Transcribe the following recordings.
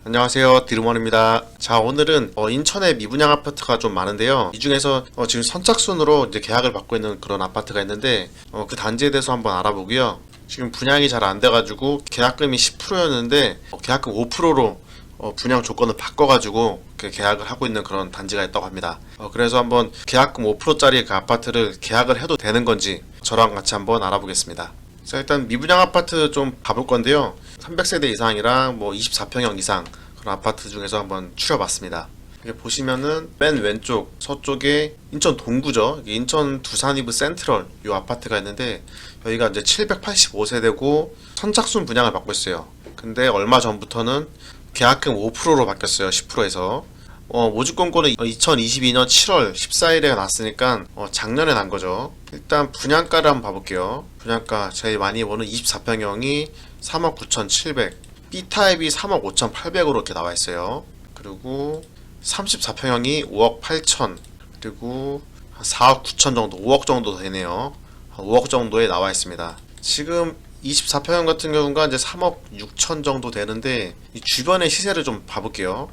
안녕하세요, 디루먼입니다. 자, 오늘은 인천에 미분양 아파트가 좀 많은데요. 이 중에서 지금 선착순으로 이제 계약을 받고 있는 그런 아파트가 있는데 그 단지에 대해서 한번 알아보고요. 지금 분양이 잘 안 돼가지고 계약금이 10%였는데 계약금 5%로 분양 조건을 바꿔가지고 계약을 하고 있는 그런 단지가 있다고 합니다. 그래서 한번 계약금 5%짜리 그 아파트를 계약을 해도 되는 건지 저랑 같이 한번 알아보겠습니다. 자, 일단 미분양 아파트 좀 가볼 건데요. 300세대 이상이랑 뭐 24평형 이상 그런 아파트 중에서 한번 추려봤습니다. 이게 보시면은 맨 왼쪽 서쪽에 인천 동구죠. 인천 두산이브 센트럴 이 아파트가 있는데 여기가 이제 785세대고 선착순 분양을 받고 있어요. 근데 얼마 전부터는 계약금 5%로 바뀌었어요. 10%에서. 모집 공고는 2022년 7월 14일에 났으니까 작년에 난 거죠. 일단 분양가를 한번 봐볼게요. 분양가 제일 많이 보는 24평형이 3억 9,700, B타입이 3억 5,800으로 이렇게 나와 있어요. 그리고 34평형이 5억 8천, 그리고 4억 9천 정도, 5억 정도 되네요. 5억 정도에 나와 있습니다. 지금 24평형 같은 경우가 이제 3억 6천 정도 되는데 이 주변의 시세를 좀 봐볼게요.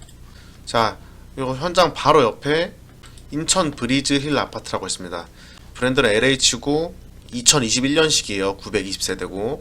자, 이거 현장 바로 옆에 인천 브리즈 힐 아파트라고 있습니다. 브랜드는 LH고 2021년식이에요. 920세대고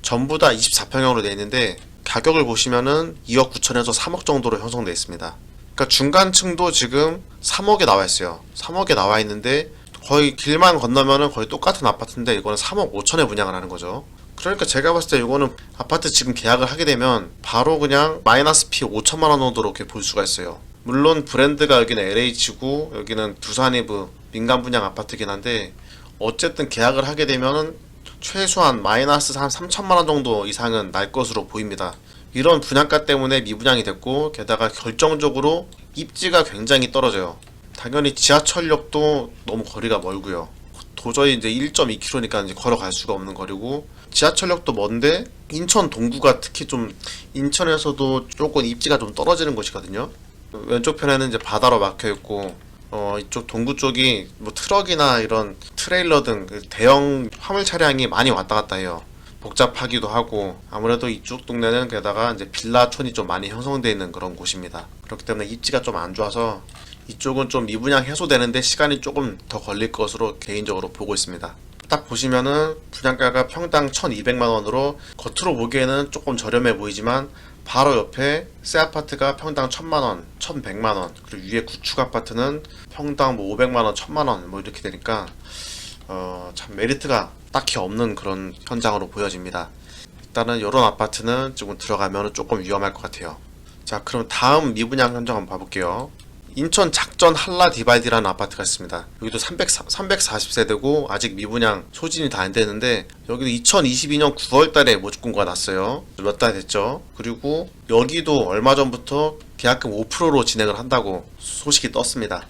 전부 다 24평형으로 되어 있는데 가격을 보시면은 2억 9천에서 3억 정도로 형성되어 있습니다. 그러니까 중간층도 지금 3억에 나와 있어요. 3억에 나와 있는데 거의 길만 건너면은 거의 똑같은 아파트인데 이거는 3억 5천에 분양을 하는 거죠. 그러니까 제가 봤을 때 이거는 아파트 지금 계약을 하게 되면 바로 그냥 마이너스 피 5천만 원 정도로 이렇게 볼 수가 있어요. 물론 브랜드가 여기는 LH고 여기는 두산이브 민간 분양 아파트긴 한데 어쨌든 계약을 하게 되면은 최소한 마이너스 한 3천만 원 정도 이상은 날 것으로 보입니다. 이런 분양가 때문에 미분양이 됐고 게다가 결정적으로 입지가 굉장히 떨어져요. 당연히 지하철역도 너무 거리가 멀고요. 도저히 이제 1.2km니까 이제 걸어갈 수가 없는 거리고 지하철역도 먼데 인천 동구가 특히 좀 인천에서도 조금 입지가 좀 떨어지는 곳이거든요. 왼쪽 편에는 이제 바다로 막혀 있고 이쪽 동구 쪽이 뭐 트럭이나 이런 트레일러 등 대형 화물 차량이 많이 왔다 갔다 해요. 복잡하기도 하고 아무래도 이쪽 동네는 게다가 이제 빌라촌이 좀 많이 형성되어 있는 그런 곳입니다. 그렇기 때문에 입지가 좀 안 좋아서 이쪽은 좀 미분양 해소되는데 시간이 조금 더 걸릴 것으로 개인적으로 보고 있습니다. 딱 보시면은 분양가가 평당 1,200만원으로 겉으로 보기에는 조금 저렴해 보이지만 바로 옆에 새 아파트가 평당 1,000만원, 1,100만원, 그리고 위에 구축 아파트는 평당 뭐 500만원, 1,000만원 뭐 이렇게 되니까 참 메리트가 딱히 없는 그런 현장으로 보여집니다. 일단은 이런 아파트는 지금 들어가면 조금 위험할 것 같아요. 자, 그럼 다음 미분양 현장 한번 봐볼게요. 인천 작전 한라 디바이드라는 아파트가 있습니다. 여기도 340세대고 아직 미분양 소진이 다 안 되는데 여기도 2022년 9월 달에 모집 공고가 났어요. 몇 달 됐죠. 그리고 여기도 얼마 전부터 계약금 5%로 진행을 한다고 소식이 떴습니다.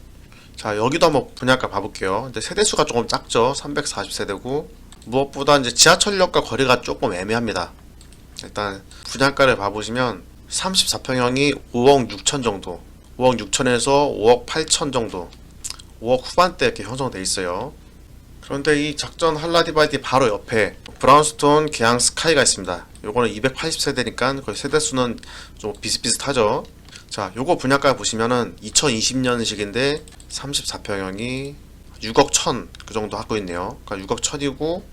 자, 여기도 한번 분양가 봐볼게요. 근데 세대수가 조금 작죠. 340세대고 무엇보다 이제 지하철역과 거리가 조금 애매합니다. 일단 분양가를 봐보시면 34평형이 5억 6천 정도, 5억 6천에서 5억 8천 정도, 5억 후반대 이렇게 형성되어 있어요. 그런데 이 작전 한라디바이드 바로 옆에 브라운스톤 계양 스카이가 있습니다. 요거는 280세대니까 거의 세대수는 좀 비슷비슷하죠. 자, 요거 분양가 보시면은 2020년식인데 34평형이 6억 1천 그 정도 하고 있네요. 그러니까 6억 1천이고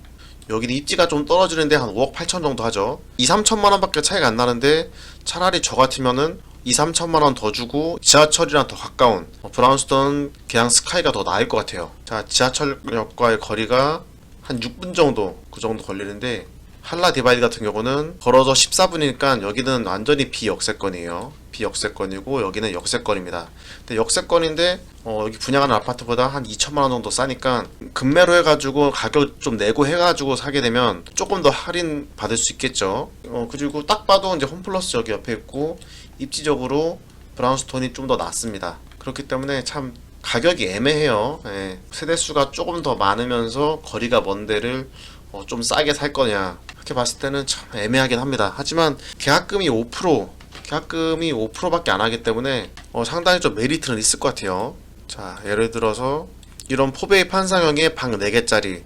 여기는 입지가 좀 떨어지는데 한 5억 8천 정도 하죠. 2, 3천만 원밖에 차이가 안 나는데 차라리 저 같으면은 2, 3천만 원 더 주고 지하철이랑 더 가까운 브라운스톤 계양 스카이가 더 나을 것 같아요. 자, 지하철역과의 거리가 한 6분 정도 그 정도 걸리는데 한라 디바이드 같은 경우는 걸어서 14분이니까 여기는 완전히 비역세권이에요. 비역세권이고 여기는 역세권입니다. 근데 역세권인데 여기 분양하는 아파트보다 한 2천만 원 정도 싸니까 급매로 해가지고 가격 좀 내고 해가지고 사게 되면 조금 더 할인 받을 수 있겠죠. 그리고 딱 봐도 이제 홈플러스 여기 옆에 있고 입지적으로 브라운스톤이 좀 더 낫습니다. 그렇기 때문에 참 가격이 애매해요. 예, 세대수가 조금 더 많으면서 거리가 먼 데를 좀 싸게 살 거냐 이렇게 봤을 때는 참 애매하긴 합니다. 하지만 계약금이 5%밖에 안 하기 때문에 상당히 좀 메리트는 있을 것 같아요. 자, 예를 들어서 이런 포베이 판상형의 방 4개짜리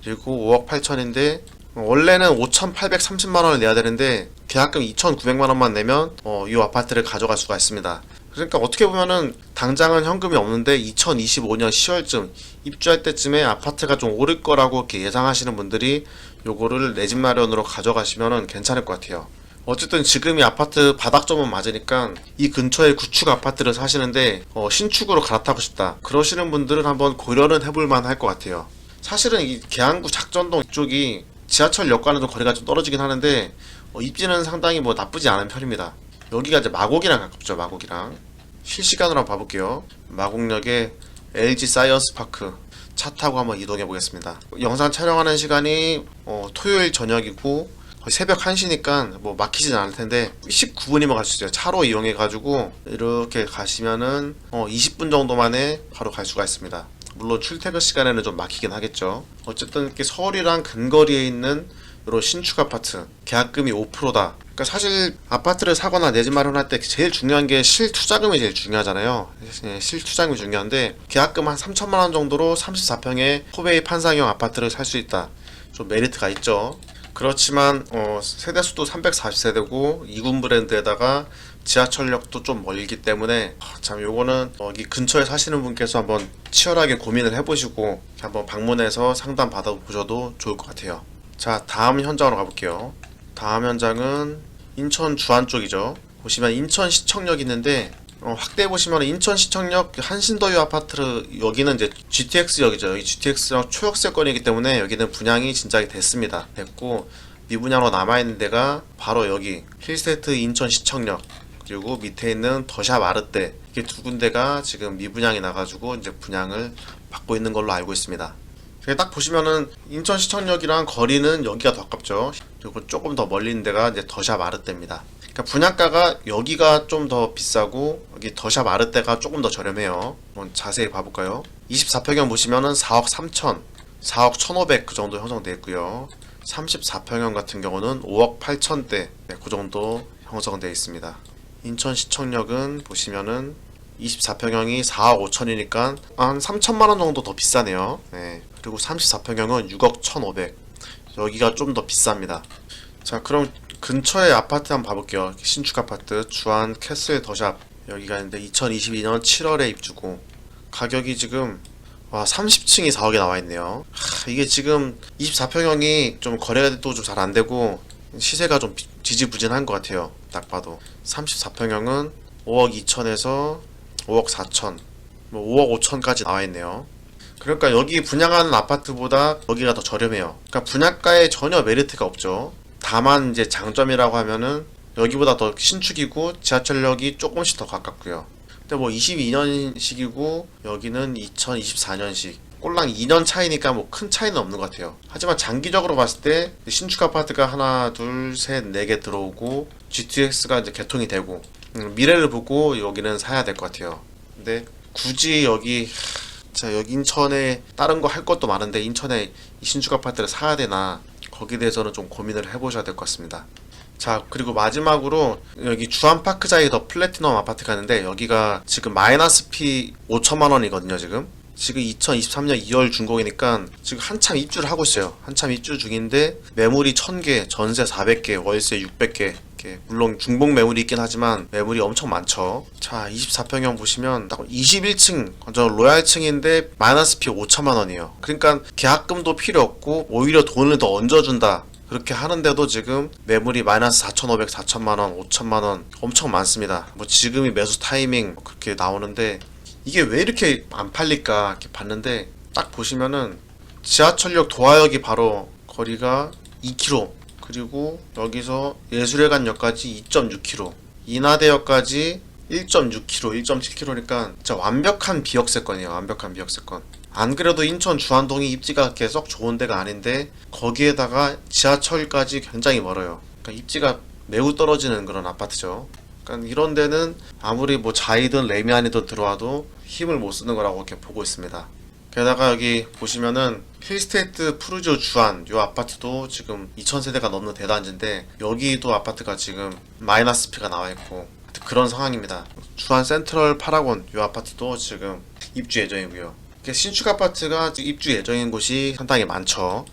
그리고 5억 8천인데 원래는 5,830만원을 내야 되는데 계약금 2,900만원만 내면 이 아파트를 가져갈 수가 있습니다. 그러니까 어떻게 보면은 당장은 현금이 없는데 2025년 10월쯤 입주할 때쯤에 아파트가 좀 오를 거라고 이렇게 예상하시는 분들이 요거를 내 집 마련으로 가져가시면은 괜찮을 것 같아요. 어쨌든 지금 이 아파트 바닥점은 맞으니까 이 근처에 구축 아파트를 사시는데 신축으로 갈아타고 싶다 그러시는 분들은 한번 고려는 해볼 만할 것 같아요. 사실은 이 계양구 작전동 이쪽이 지하철역과는 좀 거리가 좀 떨어지긴 하는데 입지는 상당히 뭐 나쁘지 않은 편입니다. 여기가 이제 마곡이랑 가깝죠. 마곡이랑 실시간으로 한번 봐볼게요. 마곡역에 LG 사이언스 파크 차 타고 한번 이동해 보겠습니다. 영상 촬영하는 시간이 토요일 저녁이고 거의 새벽 1시니까 뭐 막히진 않을 텐데 19분이면 갈 수 있어요. 차로 이용해 가지고 이렇게 가시면은 20분 정도 만에 바로 갈 수가 있습니다. 물론 출퇴근 시간에는 좀 막히긴 하겠죠. 어쨌든 이렇게 서울이랑 근거리에 있는 이런 신축 아파트 계약금이 5%다. 그러니까 사실 아파트를 사거나 내 집 마련할 때 제일 중요한 게 실투자금이 제일 중요하잖아요. 실투자금이 중요한데 계약금 한 3천만 원 정도로 34평의 포베이 판상형 아파트를 살 수 있다. 좀 메리트가 있죠. 그렇지만 세대수도 340세대고 2군 브랜드에다가 지하철역도 좀 멀기 때문에 참 요거는 여기 근처에 사시는 분께서 한번 치열하게 고민을 해보시고 한번 방문해서 상담 받아보셔도 좋을 것 같아요. 자, 다음 현장으로 가볼게요. 다음 현장은 인천 주안 쪽이죠. 보시면 인천시청역 있는데 확대해 보시면 인천시청역 한신더유 아파트 여기는 이제 GTX역이죠. 이 GTX역 초역세권이기 때문에 여기는 분양이 진작에 됐고 미분양으로 남아있는 데가 바로 여기 힐스테이트 인천시청역 그리고 밑에 있는 더샵 아르떼 이게 두 군데가 지금 미분양이 나가지고 이제 분양을 받고 있는 걸로 알고 있습니다. 딱 보시면은 인천시청역이랑 거리는 여기가 더 가깝죠. 그리고 조금 더 멀리 있는 데가 이제 더샵 아르떼입니다. 그러니까 분양가가 여기가 좀 더 비싸고 여기 더샵 아르떼가 조금 더 저렴해요. 한번 자세히 봐볼까요? 24평형 보시면은 4억 3천, 4억 1,500 그 정도 형성되어 있고요. 34평형 같은 경우는 5억 8천대 그 정도 형성되어 있습니다. 인천시청역은 보시면은 24평형이 4억 5천이니까 한 3천만원 정도 더 비싸네요. 네. 그리고 34평형은 6억 1,500 여기가 좀 더 비쌉니다. 자, 그럼 근처에 아파트 한번 봐볼게요. 신축 아파트 주안 캐슬 더샵 여기가 있는데 2022년 7월에 입주고 가격이 지금 30층이 4억에 나와있네요. 이게 지금 24평형이 좀 거래가 또 좀 잘 안되고 시세가 좀 지지부진한 것 같아요. 딱 봐도 34평형은 5억 2천에서 5억 4천 뭐 5억 5천까지 나와있네요. 그러니까 여기 분양하는 아파트보다 여기가 더 저렴해요. 그러니까 분양가에 전혀 메리트가 없죠. 다만 이제 장점이라고 하면은 여기보다 더 신축이고 지하철역이 조금씩 더 가깝고요. 근데 뭐 22년식이고 여기는 2024년식 꼴랑 2년 차이니까 뭐 큰 차이는 없는 것 같아요. 하지만 장기적으로 봤을 때 신축 아파트가 하나 둘 셋 네 개 들어오고 GTX가 이제 개통이 되고 미래를 보고 여기는 사야 될 것 같아요. 근데 굳이 여기 인천에 다른 거 할 것도 많은데 인천에 이 신축 아파트를 사야 되나 거기에 대해서는 좀 고민을 해보셔야 될 것 같습니다. 자, 그리고 마지막으로 여기 주안파크자이 더 플래티넘 아파트가 있는데 여기가 지금 마이너스 피 5천만 원이거든요. 지금 2023년 2월 준공이니까 지금 한참 입주를 하고 있어요. 한참 입주 중인데 매물이 1000개, 전세 400개, 월세 600개 물론 중복 매물이 있긴 하지만 매물이 엄청 많죠. 자, 24평형 보시면 딱 21층 완전 로얄층인데 마이너스 피 5천만 원이에요. 그러니까 계약금도 필요 없고 오히려 돈을 더 얹어준다 그렇게 하는데도 지금 매물이 마이너스 4,500, 4천만원, 5천만원 엄청 많습니다. 뭐 지금이 매수 타이밍 그렇게 나오는데 이게 왜 이렇게 안 팔릴까 이렇게 봤는데 딱 보시면은 지하철역 도하역이 바로 거리가 2km 그리고 여기서 예술회관역까지 2.6km 인하대역까지 1.6km, 1.7km니까 진짜 완벽한 비역세권이에요. 완벽한 비역세권. 안 그래도 인천 주안동이 입지가 계속 좋은 데가 아닌데 거기에다가 지하철까지 굉장히 멀어요. 그러니까 입지가 매우 떨어지는 그런 아파트죠. 그러니까 이런 데는 아무리 뭐 자이든 레미안이든 들어와도 힘을 못 쓰는 거라고 이렇게 보고 있습니다. 게다가 여기 보시면은 힐스테이트 푸르지오 주안 요 아파트도 지금 2000세대가 넘는 대단지인데 여기도 아파트가 지금 마이너스 피가 나와있고 그런 상황입니다. 주안 센트럴 파라곤 요 아파트도 지금 입주 예정이고요. 신축 아파트가 입주 예정인 곳이 상당히 많죠.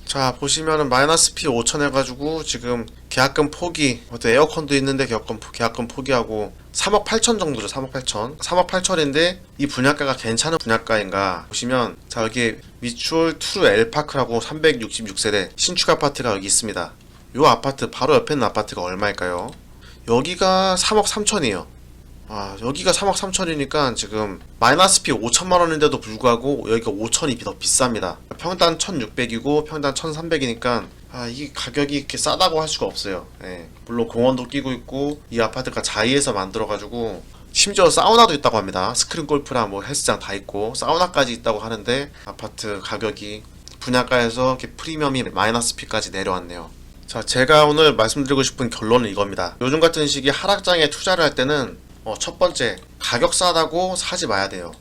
자, 보시면은 마이너스 P 5천 해가지고 지금 계약금 포기, 에어컨도 있는데 계약금 포기하고 3억 8천 정도죠. 3억 8천. 3억 8천인데 이 분양가가 괜찮은 분양가인가 보시면, 자, 여기 미추홀 투루 엘파크라고 366세대 신축 아파트가 여기 있습니다. 요 아파트 바로 옆에 있는 아파트가 얼마일까요? 여기가 3억 3천이에요. 아, 여기가 3억 3천이니까 지금 마이너스 피 5천만 원인데도 불구하고 여기가 5천이 더 비쌉니다. 평당 1600이고 평당 1300이니까 이 가격이 이렇게 싸다고 할 수가 없어요. 예. 물론 공원도 끼고 있고 이 아파트가 자이에서 만들어가지고 심지어 사우나도 있다고 합니다. 스크린 골프랑 뭐 헬스장 다 있고 사우나까지 있다고 하는데 아파트 가격이 분양가에서 이렇게 프리미엄이 마이너스 피까지 내려왔네요. 자, 제가 오늘 말씀드리고 싶은 결론은 이겁니다. 요즘 같은 시기 하락장에 투자를 할 때는 첫 번째, 가격 싸다고 사지 마야 돼요.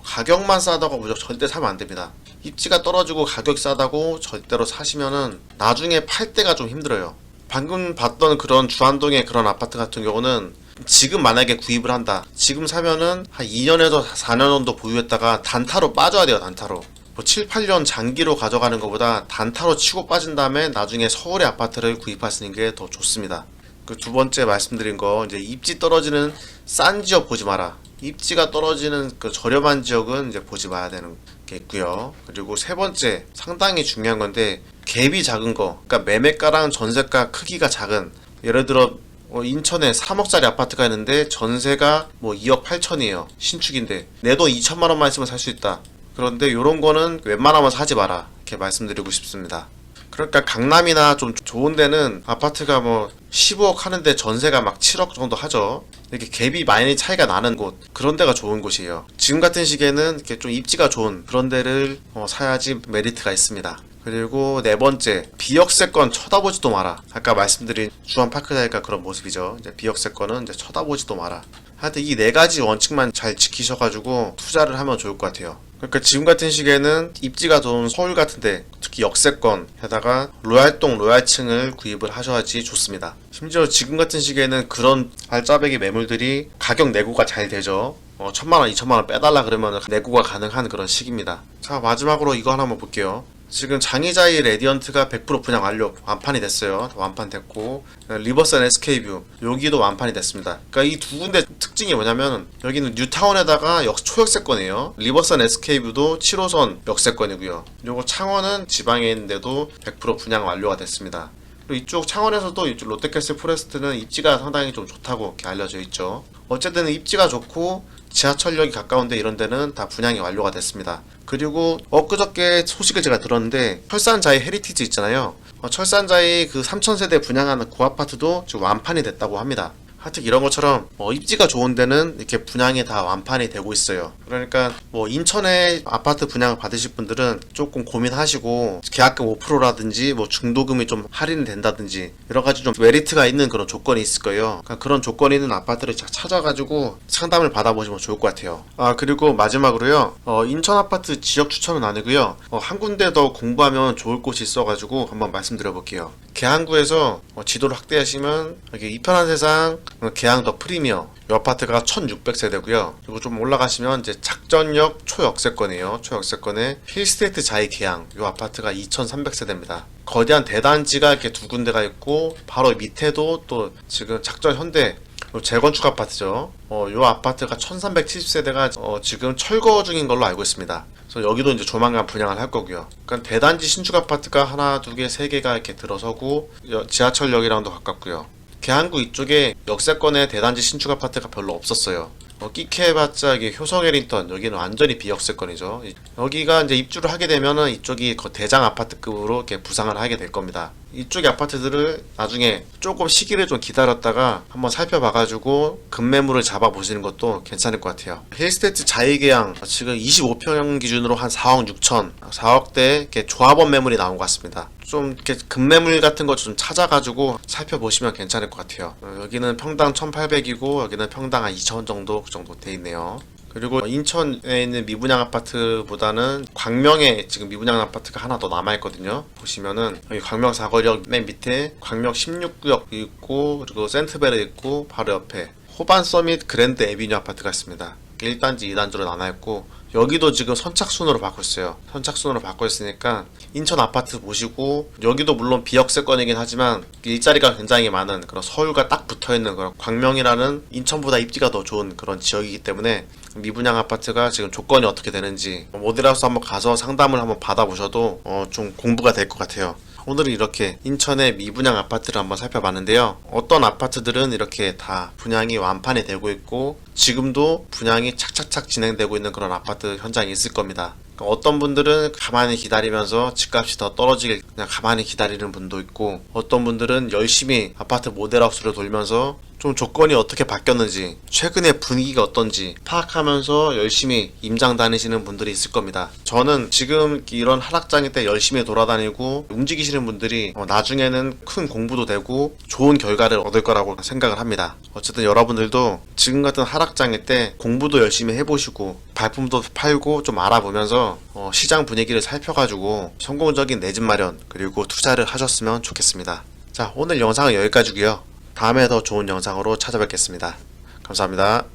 가격만 싸다고 무조건 절대 사면 안 됩니다. 입지가 떨어지고 가격이 싸다고 절대로 사시면은 나중에 팔 때가 좀 힘들어요. 방금 봤던 그런 주안동의 그런 아파트 같은 경우는 지금 만약에 구입을 한다. 지금 사면은 한 2년에서 4년 정도 보유했다가 단타로 빠져야 돼요. 단타로. 뭐 7, 8년 장기로 가져가는 것보다 단타로 치고 빠진 다음에 나중에 서울의 아파트를 구입하시는 게 더 좋습니다. 그 두 번째 말씀드린 거, 이제 입지 떨어지는 싼 지역 보지 마라. 입지가 떨어지는 그 저렴한 지역은 이제 보지 마야 되는 게 있고요. 그리고 세 번째, 상당히 중요한 건데, 갭이 작은 거, 그러니까 매매가랑 전세가 크기가 작은, 예를 들어 인천에 3억짜리 아파트가 있는데 전세가 뭐 2억 8천이에요. 신축인데 내 돈 2천만 원만 있으면 살 수 있다. 그런데 요런 거는 웬만하면 사지 마라, 이렇게 말씀드리고 싶습니다. 그러니까 강남이나 좀 좋은 데는 아파트가 뭐 15억 하는데 전세가 막 7억 정도 하죠. 이렇게 갭이 많이 차이가 나는 곳, 그런 데가 좋은 곳이에요. 지금 같은 시기에는 이렇게 좀 입지가 좋은 그런 데를 사야지 메리트가 있습니다. 그리고 네 번째, 비역세권 쳐다보지도 마라. 아까 말씀드린 주안파크다니까 그런 모습이죠. 이제 비역세권은 이제 쳐다보지도 마라. 하여튼 이 네 가지 원칙만 잘 지키셔가지고 투자를 하면 좋을 것 같아요. 그러니까 지금 같은 시기에는 입지가 좋은 서울 같은데 특히 역세권에다가 로얄동 로얄층을 구입을 하셔야지 좋습니다. 심지어 지금 같은 시기에는 그런 알짜배기 매물들이 가격 내고가 잘 되죠. 1000만원, 2000만원 빼달라 그러면 내고가 가능한 그런 시기입니다. 자, 마지막으로 이거 하나 한번 볼게요. 지금 장이자이 레디언트가 100% 분양 완료, 완판이 됐어요. 완판됐고, 리버선 SK뷰 여기도 완판이 됐습니다. 그러니까 이 두 군데 특징이 뭐냐면, 여기는 뉴타운에다가 초역세권이에요. 리버선 SK뷰도 7호선 역세권이고요. 요거 창원은 지방에 있는데도 100% 분양 완료가 됐습니다. 그리고 이쪽 창원에서도 이쪽 롯데캐슬 포레스트는 입지가 상당히 좀 좋다고 이렇게 알려져 있죠. 어쨌든 입지가 좋고 지하철역이 가까운데 이런 데는 다 분양이 완료가 됐습니다. 그리고 엊그저께 소식을 제가 들었는데, 철산자이 헤리티지 있잖아요. 철산자이 그 3000세대 분양하는 그 아파트도 지금 완판이 됐다고 합니다. 하여튼 이런 것처럼 입지가 좋은 데는 이렇게 분양이 다 완판이 되고 있어요. 그러니까 뭐 인천에 아파트 분양을 받으실 분들은 조금 고민하시고, 계약금 5%라든지 뭐 중도금이 좀 할인이 된다든지 여러 가지 좀 메리트가 있는 그런 조건이 있을 거예요. 그러니까 그런 조건이 있는 아파트를 찾아가지고 상담을 받아보시면 좋을 것 같아요. 그리고 마지막으로요, 인천 아파트 지역 추천은 아니고요, 한 군데 더 공부하면 좋을 곳이 있어가지고 한번 말씀드려 볼게요. 계양구에서 지도를 확대하시면 여기 이편한 세상 계양더 프리미어, 이 아파트가 1600세대고요. 그리고 좀 올라가시면 이제 작전역 초역세권이에요. 초역세권에 힐스테이트 자이 계양, 이 아파트가 2300세대입니다. 거대한 대단지가 이렇게 두 군데가 있고, 바로 밑에도 또 지금 작전 현대 재건축 아파트죠. 이 아파트가 1370세대가 지금 철거 중인 걸로 알고 있습니다. 그래서 여기도 이제 조만간 분양을 할 거고요. 그러니까 대단지 신축 아파트가 하나, 두 개, 세 개가 이렇게 들어서고, 지하철역이랑도 가깝고요. 계양구 이쪽에 역세권에 대단지 신축 아파트가 별로 없었어요. 끼케해봤자 이게 효성 에린턴, 여기는 완전히 비역세권이죠. 여기가 이제 입주를 하게 되면은 이쪽이 대장 아파트급으로 이렇게 부상을 하게 될 겁니다. 이쪽의 아파트들을 나중에 조금 시기를 좀 기다렸다가 한번 살펴봐가지고 급매물을 잡아보시는 것도 괜찮을 것 같아요. 힐스테이트 자이계양 지금 25평 기준으로 한 4억 6천, 4억대 이렇게 조합원 매물이 나온 것 같습니다. 좀 이렇게 급매물 같은 거 좀 찾아가지고 살펴보시면 괜찮을 것 같아요. 여기는 평당 1800이고 여기는 평당 한 2000원 정도 그 정도 돼 있네요. 그리고 인천에 있는 미분양 아파트보다는 광명에 지금 미분양 아파트가 하나 더 남아있거든요. 보시면은 여기 광명 사거리역 맨 밑에 광명 16구역 있고, 그리고 센트베르 있고, 바로 옆에 호반 서밋 그랜드 에비뉴 아파트가 있습니다. 1단지, 2단지로 나눠있고 여기도 지금 선착순으로 받고 있어요. 선착순으로 받고 있으니까 인천 아파트 보시고 여기도 물론 비역세권이긴 하지만 일자리가 굉장히 많은 그런 서울과 딱 붙어있는 그런 광명이라는 인천보다 입지가 더 좋은 그런 지역이기 때문에 미분양 아파트가 지금 조건이 어떻게 되는지 모델하우스 한번 가서 상담을 한번 받아보셔도 좀 공부가 될 것 같아요. 오늘은 이렇게 인천의 미분양 아파트를 한번 살펴봤는데요. 어떤 아파트들은 이렇게 다 분양이 완판이 되고 있고 지금도 분양이 착착착 진행되고 있는 그런 아파트 현장이 있을 겁니다. 어떤 분들은 가만히 기다리면서 집값이 더 떨어지길 그냥 가만히 기다리는 분도 있고 어떤 분들은 열심히 아파트 모델하우스를 돌면서 좀 조건이 어떻게 바뀌었는지 최근에 분위기가 어떤지 파악하면서 열심히 임장 다니시는 분들이 있을 겁니다. 저는 지금 이런 하락장일 때 열심히 돌아다니고 움직이시는 분들이 나중에는 큰 공부도 되고 좋은 결과를 얻을 거라고 생각을 합니다. 어쨌든 여러분들도 지금 같은 하락장일 때 공부도 열심히 해보시고 발품도 팔고 좀 알아보면서 시장 분위기를 살펴가지고 성공적인 내 집 마련 그리고 투자를 하셨으면 좋겠습니다. 자, 오늘 영상은 여기까지고요. 다음에 더 좋은 영상으로 찾아뵙겠습니다. 감사합니다.